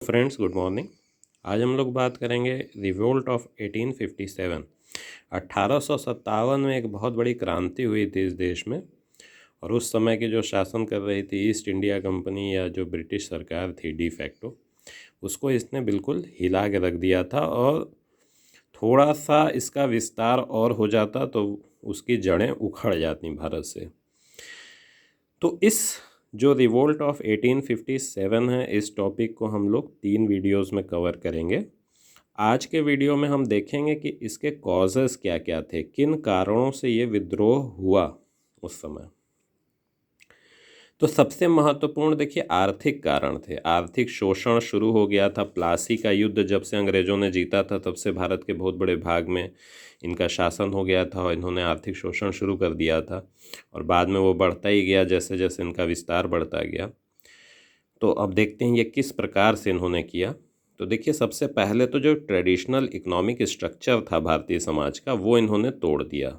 Friends, good morning. आज हम लोग बात करेंगे रिवोल्ट ऑफ 1857। 1857 में एक बहुत बड़ी क्रांति हुई थी इस देश में। और उस समय की जो शासन कर रही थी ईस्ट इंडिया कंपनी या जो ब्रिटिश सरकार थी डी फैक्टो, उसको इसने बिल्कुल हिला के रख दिया था। और थोड़ा सा इसका विस्तार और हो जाता तो उसकी जड़ें उखड़ जाती भारत से। तो इस जो रिवोल्ट ऑफ 1857 है, इस टॉपिक को हम लोग 3 वीडियोस में कवर करेंगे। आज के वीडियो में हम देखेंगे कि इसके कॉजेज़ क्या क्या थे, किन कारणों से ये विद्रोह हुआ उस समय। तो सबसे महत्वपूर्ण देखिए आर्थिक कारण थे। आर्थिक शोषण शुरू हो गया था। प्लासी का युद्ध जब से अंग्रेज़ों ने जीता था तब से भारत के बहुत बड़े भाग में इनका शासन हो गया था और इन्होंने आर्थिक शोषण शुरू कर दिया था। और बाद में वो बढ़ता ही गया जैसे जैसे इनका विस्तार बढ़ता गया। तो अब देखते हैं ये किस प्रकार से इन्होंने किया। तो देखिए, सबसे पहले तो जो ट्रेडिशनल इकोनॉमिक स्ट्रक्चर था भारतीय समाज का, वो इन्होंने तोड़ दिया।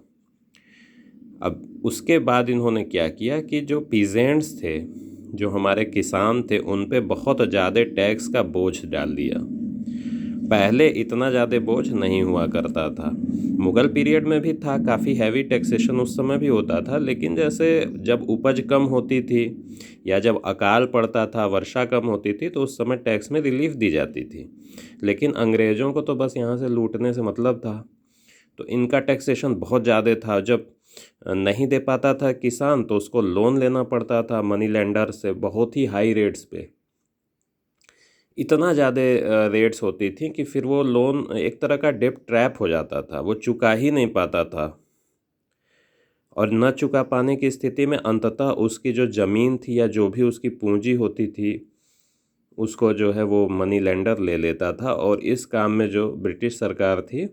अब उसके बाद इन्होंने क्या किया कि जो पीजेंट्स थे, जो हमारे किसान थे, उन पे बहुत ज़्यादा टैक्स का बोझ डाल दिया। पहले इतना ज़्यादा बोझ नहीं हुआ करता था। मुग़ल पीरियड में भी था, काफ़ी हैवी टैक्सेशन उस समय भी होता था, लेकिन जैसे जब उपज कम होती थी या जब अकाल पड़ता था, वर्षा कम होती थी, तो उस समय टैक्स में रिलीफ दी जाती थी। लेकिन अंग्रेज़ों को तो बस यहाँ से लूटने से मतलब था, तो इनका टैक्सेशन बहुत ज़्यादा था। जब नहीं दे पाता था किसान तो उसको लोन लेना पड़ता था मनी लेंडर से, बहुत ही हाई रेट्स पे। इतना ज़्यादा रेट्स होती थी कि फिर वो लोन एक तरह का डेब्ट ट्रैप हो जाता था, वो चुका ही नहीं पाता था। और न चुका पाने की स्थिति में अंततः उसकी जो ज़मीन थी या जो भी उसकी पूंजी होती थी, उसको जो है वो मनी लेंडर ले लेता था। और इस काम में जो ब्रिटिश सरकार थी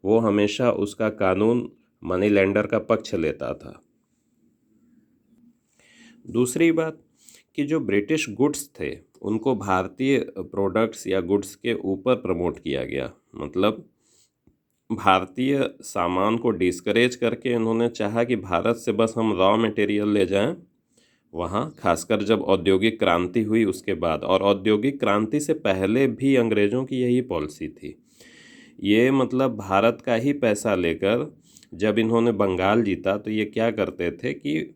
वो हमेशा उसका कानून मनी लेंडर का पक्ष लेता था। दूसरी बात कि जो ब्रिटिश गुड्स थे उनको भारतीय प्रोडक्ट्स या गुड्स के ऊपर प्रमोट किया गया। मतलब भारतीय सामान को डिस्करेज करके इन्होंने चाहा कि भारत से बस हम रॉ मटेरियल ले जाएं वहाँ, खासकर जब औद्योगिक क्रांति हुई उसके बाद। और औद्योगिक क्रांति से पहले भी अंग्रेज़ों की यही पॉलिसी थी। ये मतलब भारत का ही पैसा लेकर जब इन्होंने बंगाल जीता तो ये क्या करते थे कि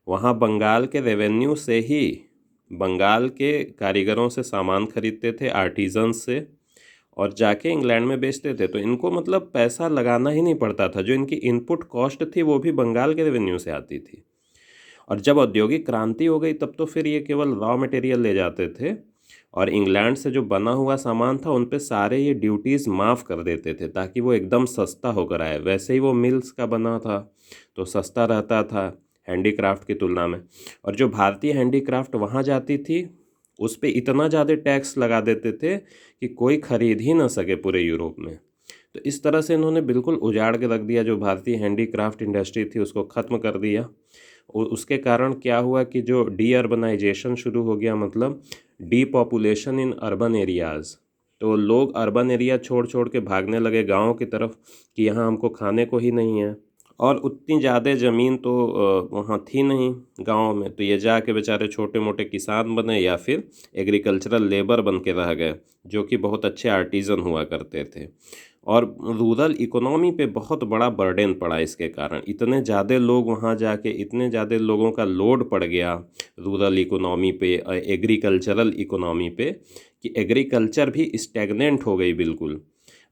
वहाँ बंगाल के रेवेन्यू से ही बंगाल के कारीगरों से सामान खरीदते थे, आर्टिजन्स से, और जाके इंग्लैंड में बेचते थे। तो इनको मतलब पैसा लगाना ही नहीं पड़ता था। जो इनकी इनपुट कॉस्ट थी वो भी बंगाल के रेवेन्यू से आती थी। और जब औद्योगिक क्रांति हो गई तब तो फिर ये केवल रॉ मटेरियल ले जाते थे और इंग्लैंड से जो बना हुआ सामान था उन पे सारे ये ड्यूटीज़ माफ़ कर देते थे ताकि वो एकदम सस्ता होकर आए। वैसे ही वो मिल्स का बना था तो सस्ता रहता था हैंडीक्राफ्ट की तुलना में। और जो भारतीय हैंडीक्राफ्ट वहाँ जाती थी उस पे इतना ज़्यादा टैक्स लगा देते थे कि कोई ख़रीद ही ना सके पूरे यूरोप में। तो इस तरह से इन्होंने बिल्कुल उजाड़ के रख दिया। जो भारतीय हैंडीक्राफ्ट इंडस्ट्री थी उसको ख़त्म कर दिया। उसके कारण क्या हुआ कि जो डी अर्बनाइजेशन शुरू हो गया, मतलब D population in urban areas. तो लोग अर्बन एरिया छोड़ छोड़ के भागने लगे गाँव की तरफ कि यहाँ हमको खाने को ही नहीं है। और उतनी ज़्यादा ज़मीन तो वहाँ थी नहीं गाँव में, तो ये जाके बेचारे छोटे मोटे किसान बने या फिर एग्रीकल्चरल लेबर बन के रह गए, जो कि बहुत अच्छे आर्टिज़न हुआ करते थे। और रूरल इकोनॉमी पे बहुत बड़ा बर्डन पड़ा इसके कारण। इतने ज़्यादा लोग वहाँ जाके, इतने ज़्यादा लोगों का लोड पड़ गया रूरल इकोनॉमी पे, एग्रीकल्चरल इकोनॉमी पे, कि एग्रीकल्चर भी स्टैग्नेंट हो गई बिल्कुल।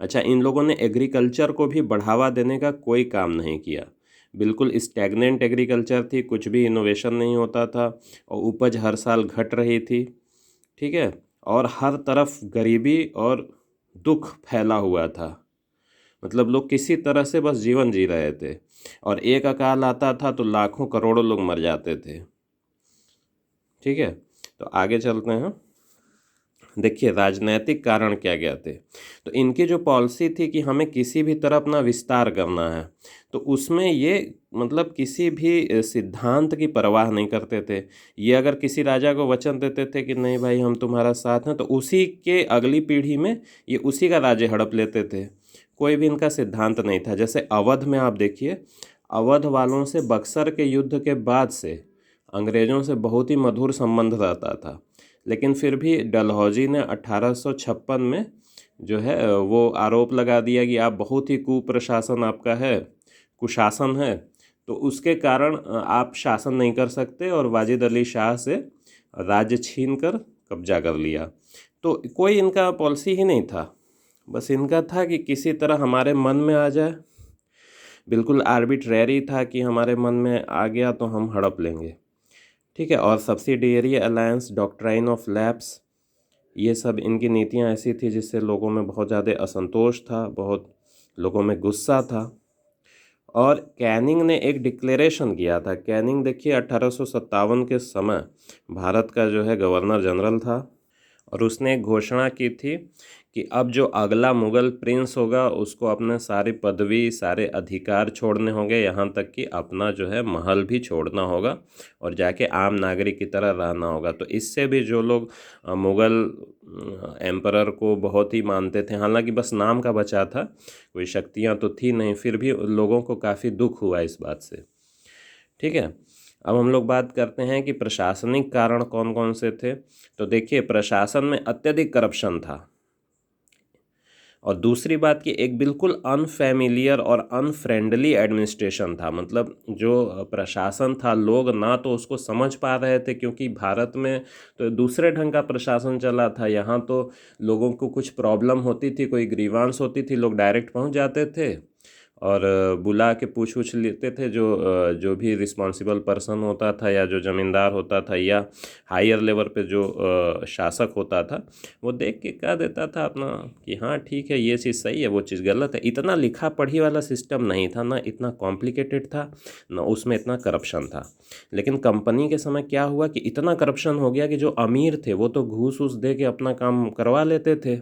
अच्छा, इन लोगों ने एग्रीकल्चर को भी बढ़ावा देने का कोई काम नहीं किया। बिल्कुल स्टैग्नेंट एग्रीकल्चर थी, कुछ भी इनोवेशन नहीं होता था और उपज हर साल घट रही थी। ठीक है। और हर तरफ गरीबी और दुख फैला हुआ था। मतलब लोग किसी तरह से बस जीवन जी रहे थे और एक अकाल आता था तो लाखों करोड़ों लोग मर जाते थे। ठीक है। तो आगे चलते हैं। देखिए राजनैतिक कारण क्या क्या थे। तो इनकी जो पॉलिसी थी कि हमें किसी भी तरह अपना विस्तार करना है, तो उसमें ये मतलब किसी भी सिद्धांत की परवाह नहीं करते थे। ये अगर किसी राजा को वचन देते थे कि नहीं भाई हम तुम्हारा साथ हैं, तो उसी के अगली पीढ़ी में ये उसी का राज्य हड़प लेते थे। कोई भी इनका सिद्धांत नहीं था। जैसे अवध में आप देखिए, अवध वालों से बक्सर के युद्ध के बाद से अंग्रेज़ों से बहुत ही मधुर संबंध रहता था। लेकिन फिर भी डलहौजी ने 1856 में जो है वो आरोप लगा दिया कि आप बहुत ही कुप्रशासन आपका है, कुशासन है, तो उसके कारण आप शासन नहीं कर सकते, और वाजिद अली शाह से राज्य छीन कर कब्जा कर लिया। तो कोई इनका पॉलिसी ही नहीं था, बस इनका था कि किसी तरह हमारे मन में आ जाए, बिल्कुल आर्बिट्रेरी था कि हमारे मन में आ गया तो हम हड़प लेंगे। ठीक है। और subsidiary alliance, doctrine of lapse, ये सब इनकी नीतियां ऐसी थी जिससे लोगों में बहुत ज़्यादा असंतोष था, बहुत लोगों में गुस्सा था। और कैनिंग ने एक डिक्लेरेशन किया था। कैनिंग देखिए 1857 के समय भारत का जो है गवर्नर जनरल था, और उसने एक घोषणा की थी कि अब जो अगला मुग़ल प्रिंस होगा उसको अपने सारी पदवी, सारे अधिकार छोड़ने होंगे, यहाँ तक कि अपना जो है महल भी छोड़ना होगा और जाके आम नागरिक की तरह रहना होगा। तो इससे भी जो लोग मुग़ल एम्परर को बहुत ही मानते थे, हालांकि बस नाम का बचा था, कोई शक्तियाँ तो थी नहीं, फिर भी लोगों को काफ़ी दुख हुआ इस बात से। ठीक है। अब हम लोग बात करते हैं कि प्रशासनिक कारण कौन कौन से थे। तो देखिए, प्रशासन में अत्यधिक करप्शन था, और दूसरी बात कि एक बिल्कुल अनफेमिलियर और अनफ्रेंडली एडमिनिस्ट्रेशन था। मतलब जो प्रशासन था, लोग ना तो उसको समझ पा रहे थे, क्योंकि भारत में तो दूसरे ढंग का प्रशासन चला था। यहाँ तो लोगों को कुछ प्रॉब्लम होती थी, कोई ग्रीवांस होती थी, लोग डायरेक्ट पहुँच जाते थे और बुला के पूछ लेते थे। जो भी रिस्पॉन्सिबल पर्सन होता था, या जो ज़मींदार होता था, या हायर लेवल पे जो शासक होता था, वो देख के कह देता था अपना कि हाँ ठीक है, ये चीज़ सही है, वो चीज़ गलत है। इतना लिखा पढ़ी वाला सिस्टम नहीं था, ना इतना कॉम्प्लिकेटेड था, ना उसमें इतना करप्शन था। लेकिन कंपनी के समय क्या हुआ कि इतना करप्शन हो गया कि जो अमीर थे वो तो घूस वूस दे के अपना काम करवा लेते थे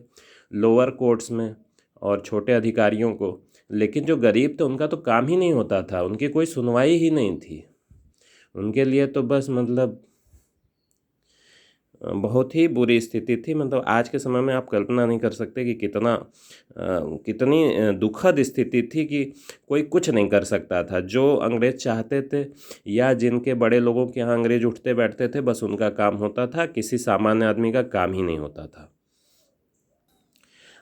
लोअर कोर्ट्स में और छोटे अधिकारियों को, लेकिन जो गरीब थे उनका तो काम ही नहीं होता था, उनकी कोई सुनवाई ही नहीं थी। उनके लिए तो बस मतलब बहुत ही बुरी स्थिति थी। मतलब आज के समय में आप कल्पना नहीं कर सकते कि कितनी दुखद स्थिति थी कि कोई कुछ नहीं कर सकता था। जो अंग्रेज चाहते थे, या जिनके बड़े लोगों के यहाँ अंग्रेज उठते बैठते थे, बस उनका काम होता था, किसी सामान्य आदमी का काम ही नहीं होता था।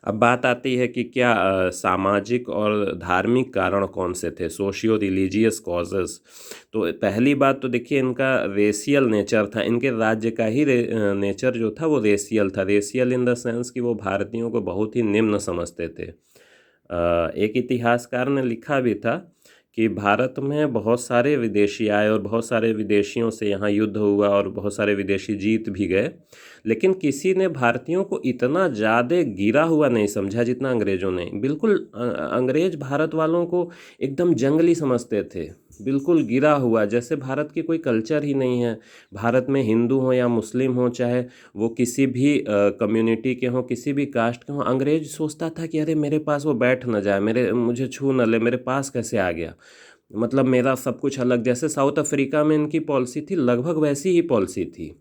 अब बात आती है कि क्या सामाजिक और धार्मिक कारण कौन से थे, सोशियो रिलीजियस कॉजेज़। तो पहली बात तो देखिए, इनका रेशियल नेचर था। इनके राज्य का ही नेचर जो था वो रेशियल था। रेशियल इन द सेंस कि वो भारतीयों को बहुत ही निम्न समझते थे। एक इतिहासकार ने लिखा भी था कि भारत में बहुत सारे विदेशी आए और बहुत सारे विदेशियों से यहाँ युद्ध हुआ और बहुत सारे विदेशी जीत भी गए, लेकिन किसी ने भारतीयों को इतना ज़्यादा गिरा हुआ नहीं समझा जितना अंग्रेज़ों ने। बिल्कुल अंग्रेज़ भारत वालों को एकदम जंगली समझते थे, बिल्कुल गिरा हुआ, जैसे भारत की कोई कल्चर ही नहीं है। भारत में हिंदू हो या मुस्लिम हो, चाहे वो किसी भी कम्युनिटी के हों, किसी भी कास्ट के हों, अंग्रेज सोचता था कि अरे मेरे पास वो बैठ न जाए, मुझे छू न ले, मेरे पास कैसे आ गया, मतलब मेरा सब कुछ अलग। जैसे साउथ अफ्रीका में इनकी पॉलिसी थी, लगभग वैसी ही पॉलिसी थी।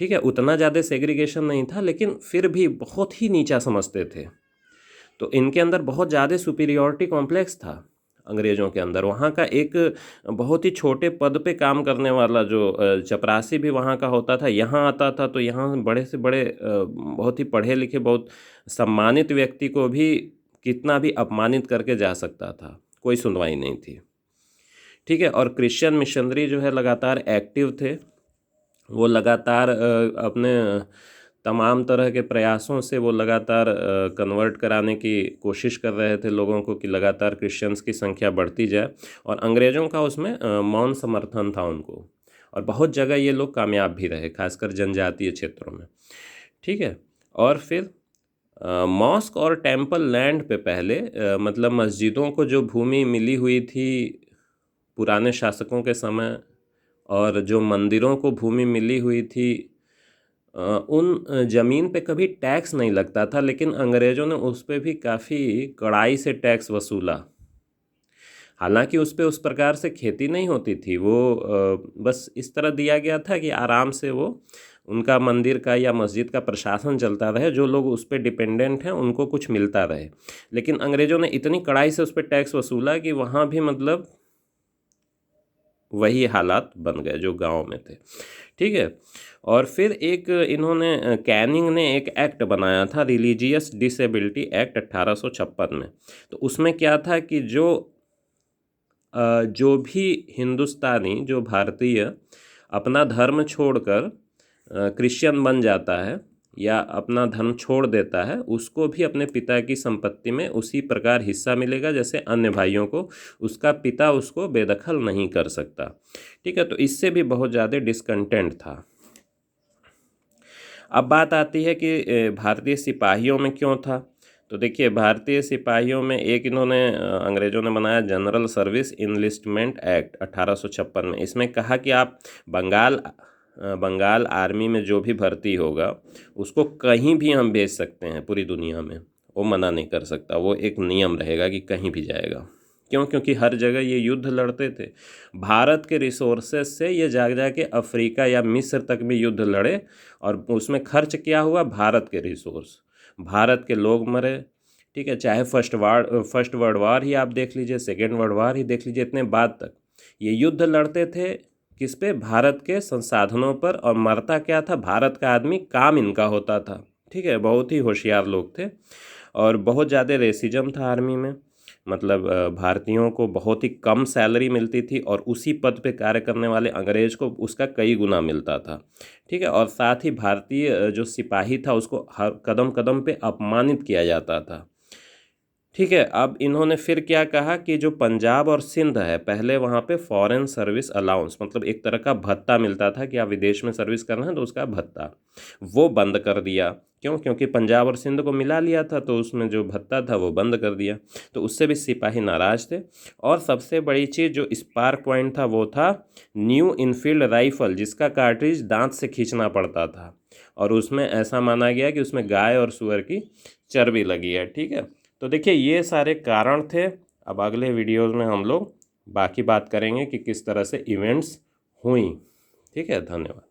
ठीक है, उतना ज़्यादा सेग्रीगेशन नहीं था, लेकिन फिर भी बहुत ही नीचा समझते थे। तो इनके अंदर बहुत ज़्यादा सुपीरियॉरिटी कॉम्प्लेक्स था अंग्रेज़ों के अंदर। वहाँ का एक बहुत ही छोटे पद पे काम करने वाला जो चपरासी भी वहाँ का होता था, यहाँ आता था तो यहाँ बड़े से बड़े बहुत ही पढ़े लिखे, बहुत सम्मानित व्यक्ति को भी कितना भी अपमानित करके जा सकता था, कोई सुनवाई नहीं थी। ठीक है। और क्रिश्चियन मिशनरी जो है लगातार एक्टिव थे, वो लगातार अपने तमाम तरह के प्रयासों से वो लगातार कन्वर्ट कराने की कोशिश कर रहे थे लोगों को, कि लगातार क्रिश्चियंस की संख्या बढ़ती जाए, और अंग्रेज़ों का उसमें मौन समर्थन था उनको, और बहुत जगह ये लोग कामयाब भी रहे, खासकर जनजातीय क्षेत्रों में। ठीक है। और फिर मॉस्क और टेम्पल लैंड पे पहले मतलब मस्जिदों को जो भूमि मिली हुई थी पुराने शासकों के समय, और जो मंदिरों को भूमि मिली हुई थी, उन ज़मीन पे कभी टैक्स नहीं लगता था, लेकिन अंग्रेज़ों ने उस पे भी काफ़ी कड़ाई से टैक्स वसूला। हालांकि उस पे उस प्रकार से खेती नहीं होती थी, वो बस इस तरह दिया गया था कि आराम से वो उनका मंदिर का या मस्जिद का प्रशासन चलता रहे, जो लोग उस पर डिपेंडेंट हैं उनको कुछ मिलता रहे। लेकिन अंग्रेज़ों ने इतनी कड़ाई से उस पर टैक्स वसूला कि वहाँ भी मतलब वही हालात बन गए जो गांव में थे। ठीक है। और फिर एक इन्होंने कैनिंग ने एक एक्ट बनाया था, रिलीजियस डिसेबिलिटी एक्ट 1856 में। तो उसमें क्या था कि जो भी हिंदुस्तानी, जो भारतीय अपना धर्म छोड़कर क्रिश्चियन बन जाता है या अपना धर्म छोड़ देता है, उसको भी अपने पिता की संपत्ति में उसी प्रकार हिस्सा मिलेगा जैसे अन्य भाइयों को। उसका पिता उसको बेदखल नहीं कर सकता। ठीक है। तो इससे भी बहुत ज़्यादा डिस्कंटेंट था। अब बात आती है कि भारतीय सिपाहियों में क्यों था। तो देखिए, भारतीय सिपाहियों में एक इन्होंने अंग्रेज़ों ने बनाया जनरल सर्विस इनलिस्टमेंट एक्ट 1856 में। इसमें कहा कि आप बंगाल आर्मी में जो भी भर्ती होगा उसको कहीं भी हम भेज सकते हैं पूरी दुनिया में, वो मना नहीं कर सकता। वो एक नियम रहेगा कि कहीं भी जाएगा। क्यों? क्योंकि हर जगह ये युद्ध लड़ते थे। भारत के रिसोर्सेज से ये जा के अफ्रीका या मिस्र तक में युद्ध लड़े, और उसमें खर्च क्या हुआ? भारत के रिसोर्स, भारत के लोग मरे। ठीक है। चाहे फर्स्ट वर्ल्ड वार ही आप देख लीजिए, सेकेंड वर्ल्ड वार ही देख लीजिए, इतने बाद तक ये युद्ध लड़ते थे किस पे? भारत के संसाधनों पर। और मरता क्या था? भारत का आदमी, काम इनका होता था। ठीक है। बहुत ही होशियार लोग थे। और बहुत ज़्यादा रेसिज्म था आर्मी में। मतलब भारतीयों को बहुत ही कम सैलरी मिलती थी और उसी पद पे कार्य करने वाले अंग्रेज को उसका कई गुना मिलता था। ठीक है। और साथ ही भारतीय जो सिपाही था उसको हर कदम कदम पे अपमानित किया जाता था। ठीक है। अब इन्होंने फिर क्या कहा कि जो पंजाब और सिंध है, पहले वहाँ पे फॉरेन सर्विस अलाउंस, मतलब एक तरह का भत्ता मिलता था कि आप विदेश में सर्विस कर रहे हैं तो उसका भत्ता, वो बंद कर दिया। क्यों? क्योंकि पंजाब और सिंध को मिला लिया था, तो उसमें जो भत्ता था वो बंद कर दिया। तो उससे भी सिपाही नाराज थे। और सबसे बड़ी चीज़ जो स्पार्क पॉइंट था वो था न्यू इनफील्ड राइफल, जिसका कार्ट्रिज दांत से खींचना पड़ता था। और उसमें ऐसा माना गया कि उसमें गाय और सुअर की चर्बी लगी है। ठीक है। तो देखिए, ये सारे कारण थे। अब अगले वीडियोज़ में हम लोग बाकी बात करेंगे कि किस तरह से इवेंट्स हुई। ठीक है। धन्यवाद।